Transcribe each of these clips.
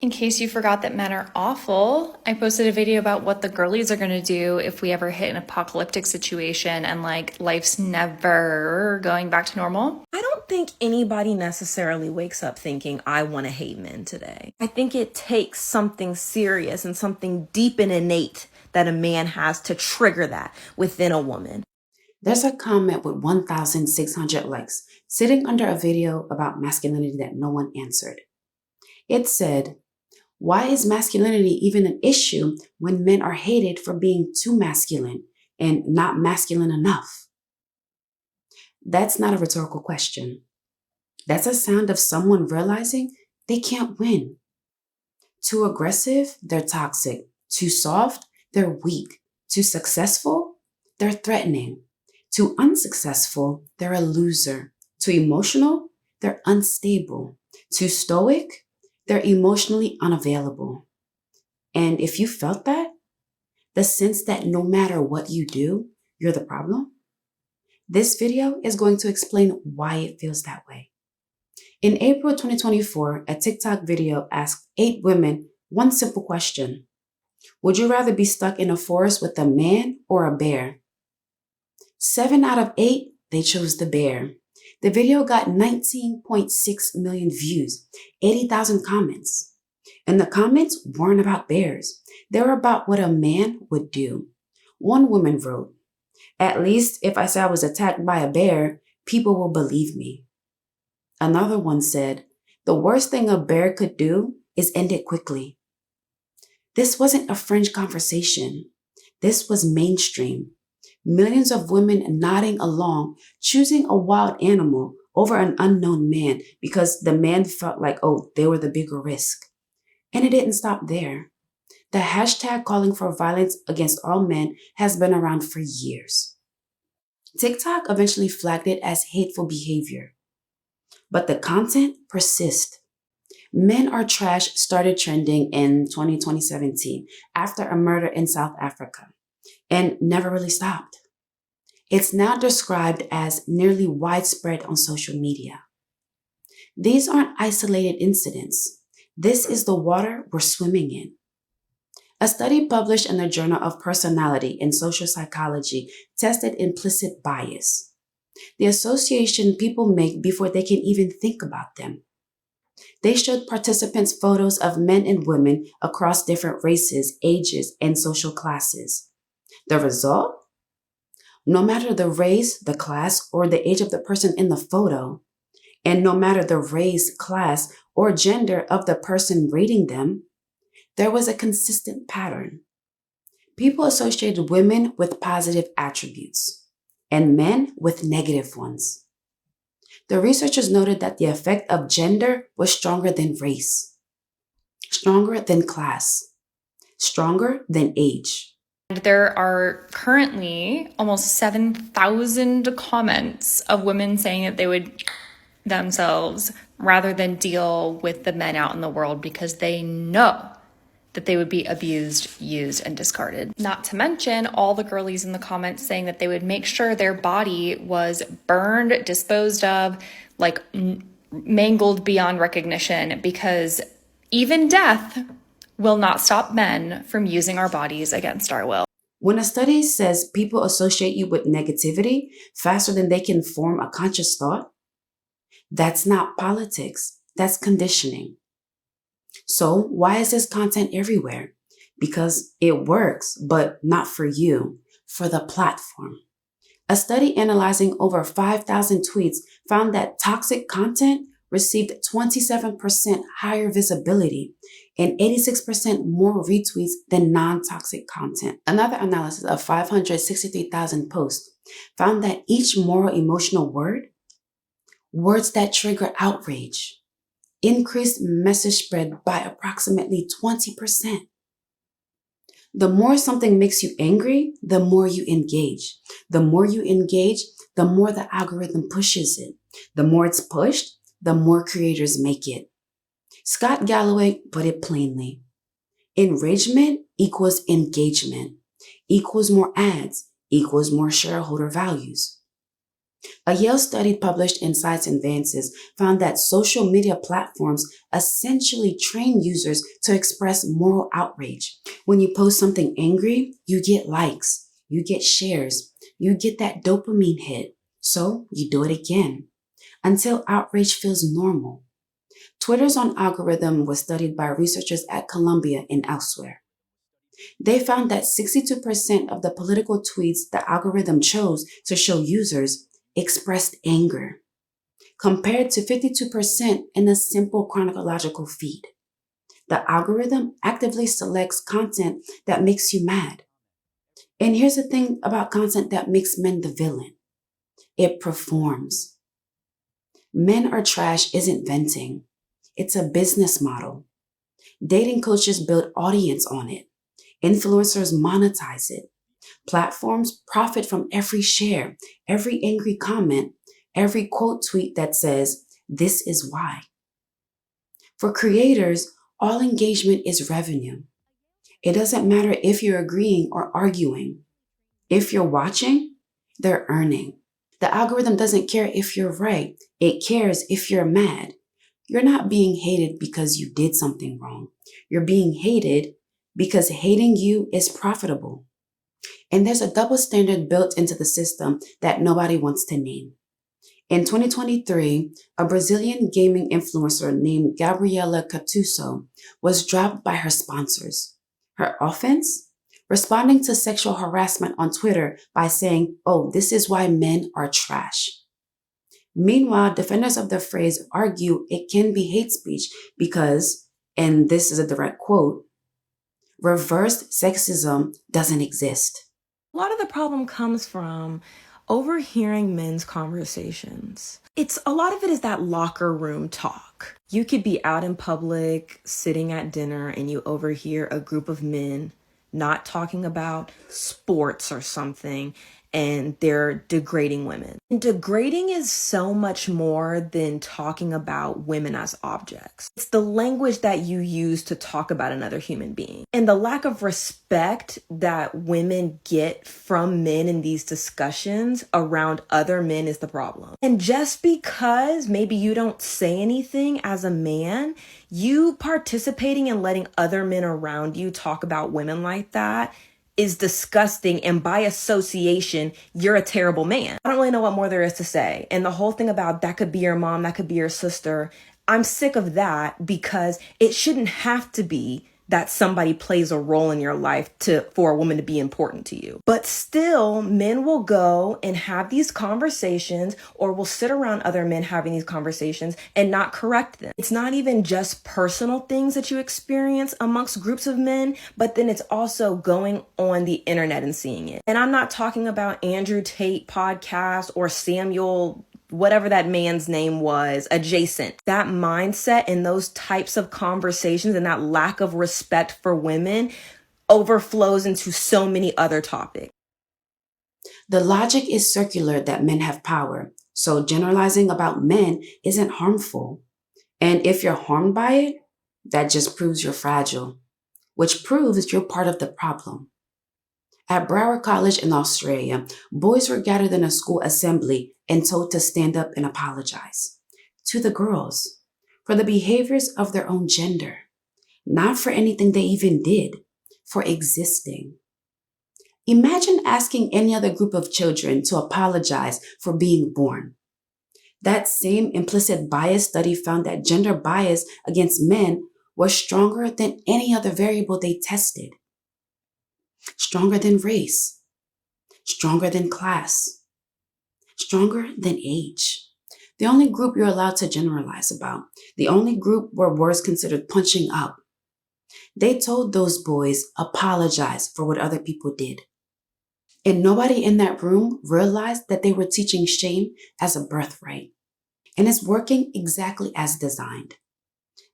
In case you forgot that men are awful, I posted a video about what the girlies are gonna do if we ever hit an apocalyptic situation and life's never going back to normal. I don't think anybody necessarily wakes up thinking, I want to hate men today. I think it takes something serious and something deep and innate that a man has to trigger that within a woman. There's a comment with 1,600 likes sitting under a video about masculinity that no one answered. It said, "Why is masculinity even an issue when men are hated for being too masculine and not masculine enough?" That's not a rhetorical question. That's a sound of someone realizing they can't win. Too aggressive, they're toxic. Too soft, they're weak. Too successful, they're threatening. Too unsuccessful, they're a loser. Too emotional, they're unstable. Too stoic, they're emotionally unavailable. And if you felt that, the sense that no matter what you do, you're the problem, this video is going to explain why it feels that way. In April 2024, a TikTok video asked 8 women one simple question: would you rather be stuck in a forest with a man or a bear? 7 out of 8, they chose the bear. The video got 19.6 million views, 80,000 comments. And the comments weren't about bears. They were about what a man would do. One woman wrote, "At least if I say I was attacked by a bear, people will believe me." Another one said, "The worst thing a bear could do is end it quickly." This wasn't a fringe conversation. This was mainstream. Millions of women nodding along, choosing a wild animal over an unknown man because the man felt like, oh, they were the bigger risk. And it didn't stop there. The hashtag calling for violence against all men has been around for years. TikTok eventually flagged it as hateful behavior. But the content persists. Men Are Trash started trending in 2017 after a murder in South Africa and never really stopped. It's now described as nearly widespread on social media. These aren't isolated incidents. This is the water we're swimming in. A study published in the Journal of Personality and Social Psychology tested implicit bias, the association people make before they can even think about them. They showed participants photos of men and women across different races, ages, and social classes. The result? No matter the race, the class, or the age of the person in the photo, and no matter the race, class, or gender of the person rating them, there was a consistent pattern. People associated women with positive attributes and men with negative ones. The researchers noted that the effect of gender was stronger than race, stronger than class, stronger than age. There are currently almost 7,000 comments of women saying that they would themselves rather than deal with the men out in the world because they know that they would be abused, used, and discarded. Not to mention all the girlies in the comments saying that they would make sure their body was burned, disposed of, mangled beyond recognition, because even death will not stop men from using our bodies against our will. When a study says people associate you with negativity faster than they can form a conscious thought, that's not politics, that's conditioning. So why is this content everywhere? Because it works, but not for you, for the platform. A study analyzing over 5,000 tweets found that toxic content received 27% higher visibility and 86% more retweets than non-toxic content. Another analysis of 563,000 posts found that each moral emotional word, words that trigger outrage, increased message spread by approximately 20%. The more something makes you angry, the more you engage. The more you engage, the more the algorithm pushes it. The more it's pushed, the more creators make it. Scott Galloway put it plainly. Enragement equals engagement, equals more ads, equals more shareholder values. A Yale study published in Science Advances found that social media platforms essentially train users to express moral outrage. When you post something angry, you get likes, you get shares, you get that dopamine hit. So you do it again until outrage feels normal. Twitter's own algorithm was studied by researchers at Columbia and elsewhere. They found that 62% of the political tweets the algorithm chose to show users expressed anger, compared to 52% in a simple chronological feed. The algorithm actively selects content that makes you mad. And here's the thing about content that makes men the villain. It performs. Men are trash isn't venting. It's a business model. Dating coaches build audience on it. Influencers monetize it. Platforms profit from every share, every angry comment, every quote tweet that says, "This is why." For creators, all engagement is revenue. It doesn't matter if you're agreeing or arguing. If you're watching, they're earning. The algorithm doesn't care if you're right. It cares if you're mad. You're not being hated because you did something wrong. You're being hated because hating you is profitable. And there's a double standard built into the system that nobody wants to name. In 2023, a Brazilian gaming influencer named Gabriela Catuso was dropped by her sponsors. Her offense? Responding to sexual harassment on Twitter by saying, "Oh, this is why men are trash." Meanwhile, defenders of the phrase argue it can be hate speech because, and this is a direct quote, "reverse sexism doesn't exist." A lot of the problem comes from overhearing men's conversations. A lot of it is that locker room talk. You could be out in public, sitting at dinner, and you overhear a group of men not talking about sports or something, and they're degrading women. And degrading is so much more than talking about women as objects. It's the language that you use to talk about another human being. And the lack of respect that women get from men in these discussions around other men is the problem. And just because maybe you don't say anything as a man, you participating in letting other men around you talk about women like that is disgusting, and by association, you're a terrible man. I don't really know what more there is to say. And the whole thing about that could be your mom, that could be your sister, I'm sick of that because it shouldn't have to be that somebody plays a role in your life for a woman to be important to you. But still, men will go and have these conversations or will sit around other men having these conversations and not correct them. It's not even just personal things that you experience amongst groups of men, but then it's also going on the internet and seeing it. And I'm not talking about Andrew Tate podcast or Samuel whatever that man's name was, adjacent. That mindset and those types of conversations and that lack of respect for women overflows into so many other topics. The logic is circular that men have power, so generalizing about men isn't harmful. And if you're harmed by it, that just proves you're fragile, which proves you're part of the problem. At Broward College in Australia, boys were gathered in a school assembly and told to stand up and apologize to the girls for the behaviors of their own gender, not for anything they even did, for existing. Imagine asking any other group of children to apologize for being born. That same implicit bias study found that gender bias against men was stronger than any other variable they tested. Stronger than race, stronger than class, stronger than age. The only group you're allowed to generalize about, the only group where words considered punching up. They told those boys, apologize for what other people did. And nobody in that room realized that they were teaching shame as a birthright. And it's working exactly as designed.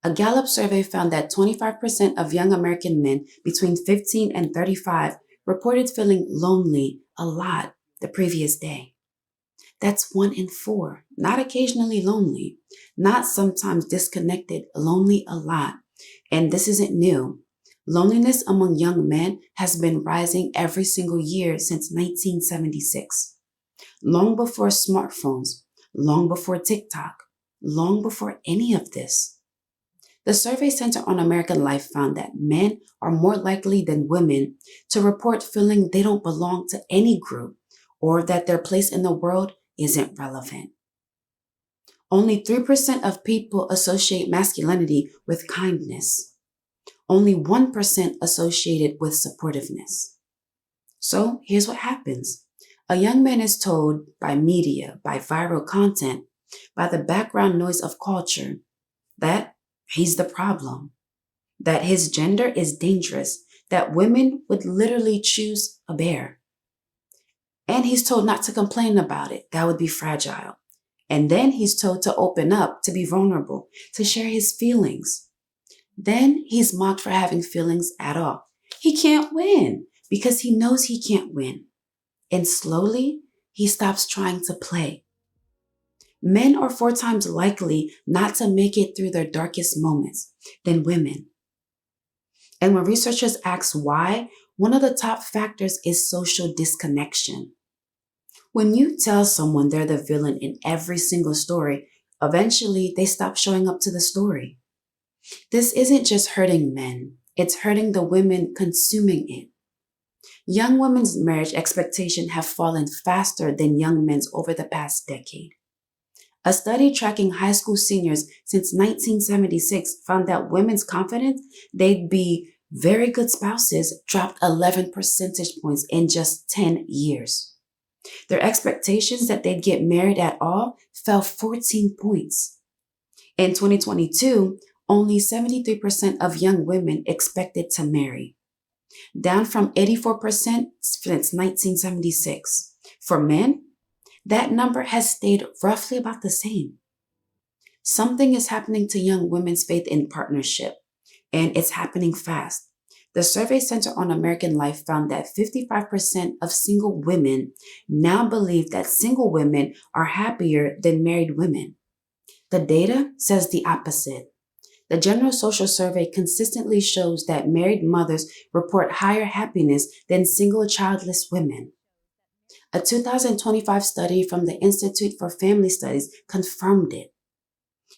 A Gallup survey found that 25% of young American men between 15 and 35 reported feeling lonely a lot the previous day. That's 1 in 4, not occasionally lonely, not sometimes disconnected, lonely a lot. And this isn't new. Loneliness among young men has been rising every single year since 1976. long before smartphones, long before TikTok, long before any of this. The Survey Center on American Life found that men are more likely than women to report feeling they don't belong to any group or that their place in the world isn't relevant. Only 3% of people associate masculinity with kindness. Only 1% associate it with supportiveness. So here's what happens. A young man is told by media, by viral content, by the background noise of culture, that he's the problem, that his gender is dangerous, that women would literally choose a bear. And he's told not to complain about it. That would be fragile. And then he's told to open up, to be vulnerable, to share his feelings. Then he's mocked for having feelings at all. He can't win because he knows he can't win. And slowly, he stops trying to play. Men are 4 times likely not to make it through their darkest moments than women. And when researchers ask why, one of the top factors is social disconnection. When you tell someone they're the villain in every single story, eventually they stop showing up to the story. This isn't just hurting men, it's hurting the women consuming it. Young women's marriage expectations have fallen faster than young men's over the past decade. A study tracking high school seniors since 1976 found that women's confidence they'd be very good spouses dropped 11 percentage points in just 10 years. Their expectations that they'd get married at all fell 14 points. In 2022, only 73% of young women expected to marry, down from 84% since 1976. For men, that number has stayed roughly about the same. Something is happening to young women's faith in partnership, and it's happening fast. The Survey Center on American Life found that 55% of single women now believe that single women are happier than married women. The data says the opposite. The General Social Survey consistently shows that married mothers report higher happiness than single childless women. A 2025 study from the Institute for Family Studies confirmed it.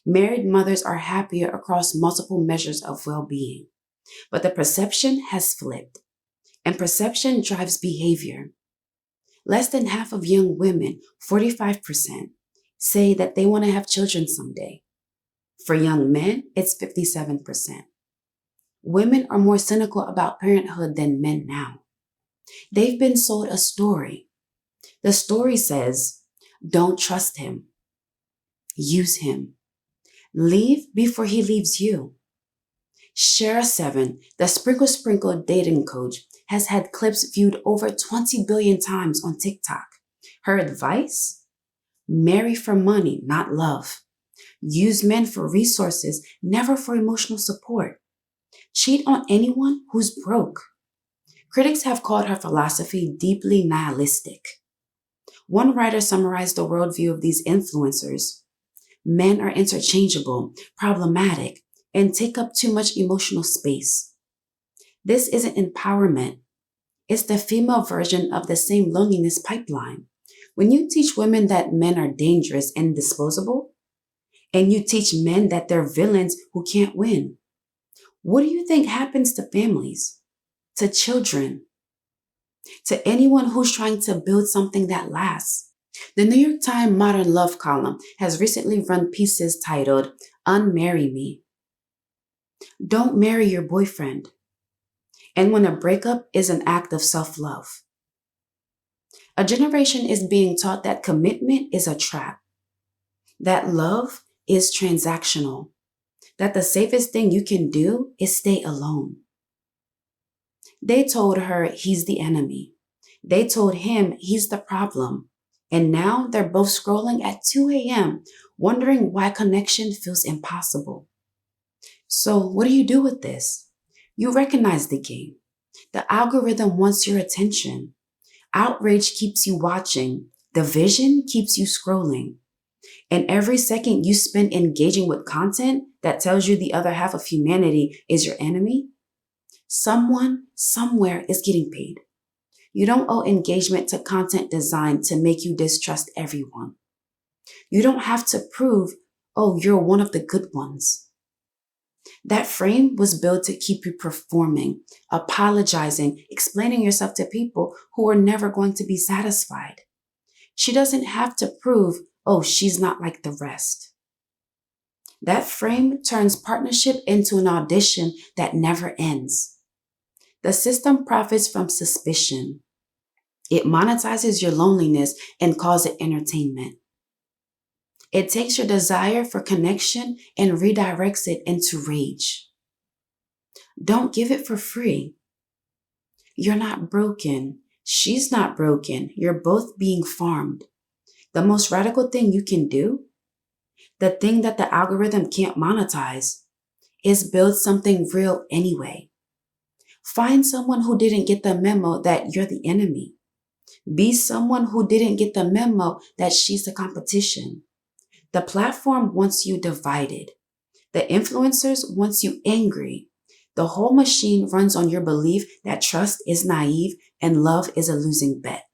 Married mothers are happier across multiple measures of well-being, but the perception has flipped, and perception drives behavior. Less than half of young women, 45%, say that they want to have children someday. For young men, it's 57%. Women are more cynical about parenthood than men now. They've been sold a story. The story says, don't trust him. Use him. Leave before he leaves you. Shara7, the Sprinkle dating coach, has had clips viewed over 20 billion times on TikTok. Her advice? Marry for money, not love. Use men for resources, never for emotional support. Cheat on anyone who's broke. Critics have called her philosophy deeply nihilistic. One writer summarized the worldview of these influencers. Men are interchangeable, problematic, and take up too much emotional space. This isn't empowerment. It's the female version of the same loneliness pipeline. When you teach women that men are dangerous and disposable, and you teach men that they're villains who can't win, what do you think happens to families, to children, to anyone who's trying to build something that lasts? The New York Times Modern Love column has recently run pieces titled, Unmarry Me. Don't marry your boyfriend. And when a breakup is an act of self-love. A generation is being taught that commitment is a trap, that love is transactional, that the safest thing you can do is stay alone. They told her he's the enemy. They told him he's the problem. And now they're both scrolling at 2 a.m., wondering why connection feels impossible. So what do you do with this? You recognize the game. The algorithm wants your attention. Outrage keeps you watching. Division keeps you scrolling. And every second you spend engaging with content that tells you the other half of humanity is your enemy, someone somewhere is getting paid. You don't owe engagement to content designed to make you distrust everyone. You don't have to prove, oh, you're one of the good ones. That frame was built to keep you performing, apologizing, explaining yourself to people who are never going to be satisfied. She doesn't have to prove, oh, she's not like the rest. That frame turns partnership into an audition that never ends. The system profits from suspicion. It monetizes your loneliness and calls it entertainment. It takes your desire for connection and redirects it into rage. Don't give it for free. You're not broken. She's not broken. You're both being farmed. The most radical thing you can do, the thing that the algorithm can't monetize, is build something real anyway. Find someone who didn't get the memo that you're the enemy. Be someone who didn't get the memo that she's the competition. The platform wants you divided. The influencers wants you angry. The whole machine runs on your belief that trust is naive and love is a losing bet.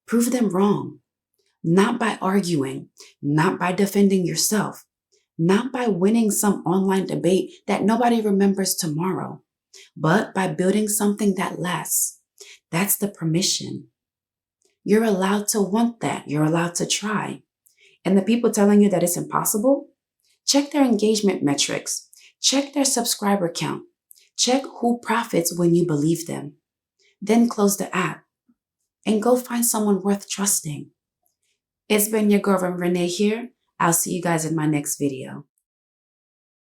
Prove them wrong. Not by arguing, not by defending yourself, not by winning some online debate that nobody remembers tomorrow, but by building something that lasts. That's the permission. You're allowed to want that. You're allowed to try. And the people telling you that it's impossible, check their engagement metrics. Check their subscriber count. Check who profits when you believe them. Then close the app and go find someone worth trusting. It's been your girl Rene here. I'll see you guys in my next video.